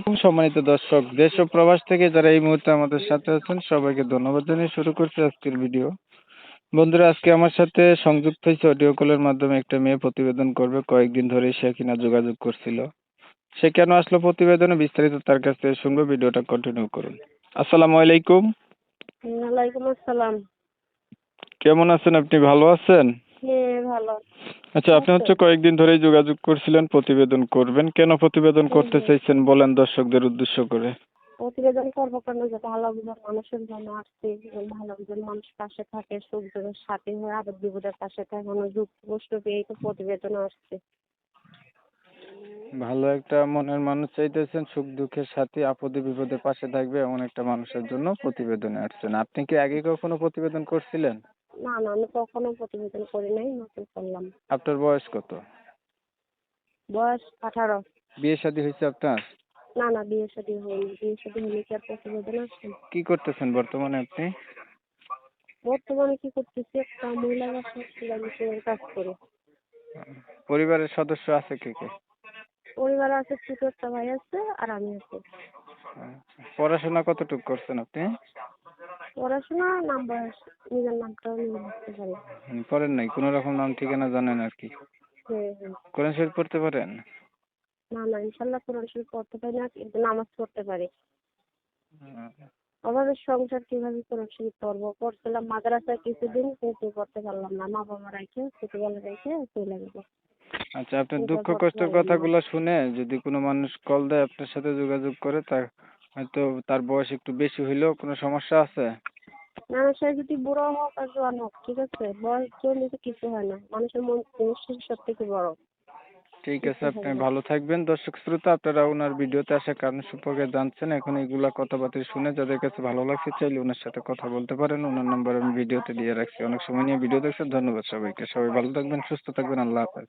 সম্মানিত দর্শক, দেশ ও প্রবাস থেকে যারা এই মুহূর্তে আমাদের সাথে আছেন সবাইকে ধন্যবাদ জানিয়ে শুরু করছি আজকের ভিডিও। বন্ধুরা, আজকে আমার সাথে সংযুক্ত হয়েছে অডিও কলের মাধ্যমে একটা মেয়ে প্রতিবেদন করবে। কয়েকদিন ধরে সে কিনা যোগাযোগ করছিল। সে কেন আসলো প্রতিবেদনে, বিস্তারিত তার কাছ থেকে শুনবো। ভিডিওটা কন্টিনিউ করুন। আসসালামু আলাইকুম। ওয়ালাইকুম আসসালাম। কেমন আছেন আপনি? ভালো আছেন? হ্যাঁ, ভালো আচ্ছা, আপনি আছেন? হচ্ছে কয়েকদিন ধরেই যোগাযোগ করছিলেন, প্রতিবেদন করবেন। কেন প্রতিবেদন হুম, করতে হুম। চাইছেন বলেন দর্শকদের উদ্দেশ্য করে। প্রতিবেদন করবো কেন, যে ভালো একজন মানুষের জন্য আসছে, ভালো একজন মানুষ পাশে থাকে, সুখ দুঃখের সাথে হয়ে আপদ বিপদের পাশে থাকে, দুঃখ কষ্ট পেয়ে তো প্রতিবেদন আসছে। ভালো একটা মনের মানুষ চাইতেছেন, সুখ দুঃখের সাথে আপদে বিপদে পাশে থাকবে এমন একটা মানুষের জন্য প্রতিবেদনে আসছেন। আপনি কি আগে কখনো প্রতিবেদন করছিলেন? না না, আমি কখনো প্রতিবেদন করি নাই, নতুন করলাম। আপনার বয়স কত? বয়স 18। বিয়ে শাদী হয়েছে আপনার? না না, বিয়ে শাদী হয়নি। বিয়ে শাদী হলে কি আর প্রতিবেদন আসছে? কি করতেছেন বর্তমানে আপনি? বর্তমানে কি করতেছি, একটা মহিলা বাসায় সেলাই মেশিনের কাজ করে। পরিবারের সদস্য আছে কে কে? পরিবারে আছে, ছোট একটা ভাই আছে আর আমি আছি। পড়াশোনা কতটুকু করছেন আপনি? পড়াশোনা নাম বয়স, নিজের নামটাও নিজে লিখতে পারি। পড়েন নাই, কোনো রকম নাম ঠিকানা জানেন আর কি? হ্যাঁ হ্যাঁ। কোরআন শরীফ পড়তে পারেন? না না, ইনশাল্লাহ কোরআন শরীফ পড়তে পারি না, কিন্তু নামাজ পড়তে পারি। আহ, আমাদের সংসার কিভাবে কোরআন শরীফ পড়বো? পড়ছিলাম মাদ্রাসায় কিছুদিন, কিন্তু পড়তে পারলাম না, মা বাবা রেখে ছোটবেলা রেখে চলে গেল। আচ্ছা, আপনার এটা দুঃখ পড়তে কষ্টের পারলাম না। কথাগুলো শুনে যদি কোনো মানুষ কল দেয় আপনার সাথে যোগাযোগ করে, তার হয়তো তার বয়স একটু বেশি হইলেও কোনো সমস্যা আছে? না না, সে যদি বুড়ো হোক আর জোয়ান হোক, ঠিক আছে, বয়স জন্যে কিছু হয় না, মানুষের মন জিনিসটা সব থেকে বড়। ঠিক আছে, কিছু আপনি হবে না। ভালো থাকবেন। দর্শক শ্রোতা, আপনারা ওনার ভিডিওতে আসার কারণ সম্পর্কে জানছেন। এখন এইগুলা কথাবার্তা শুনে যাদের কাছে ভালো লাগছে, চাইলে ওনার সাথে কথা বলতে পারেন। ওনার নাম্বার আমি ভিডিওতে দিয়ে রাখছি। অনেক সময় নিয়ে ভিডিও দেখছেন, ধন্যবাদ সবাইকে। সবাই ভালো থাকবেন, সুস্থ থাকবেন। আল্লাহ হাফেজ।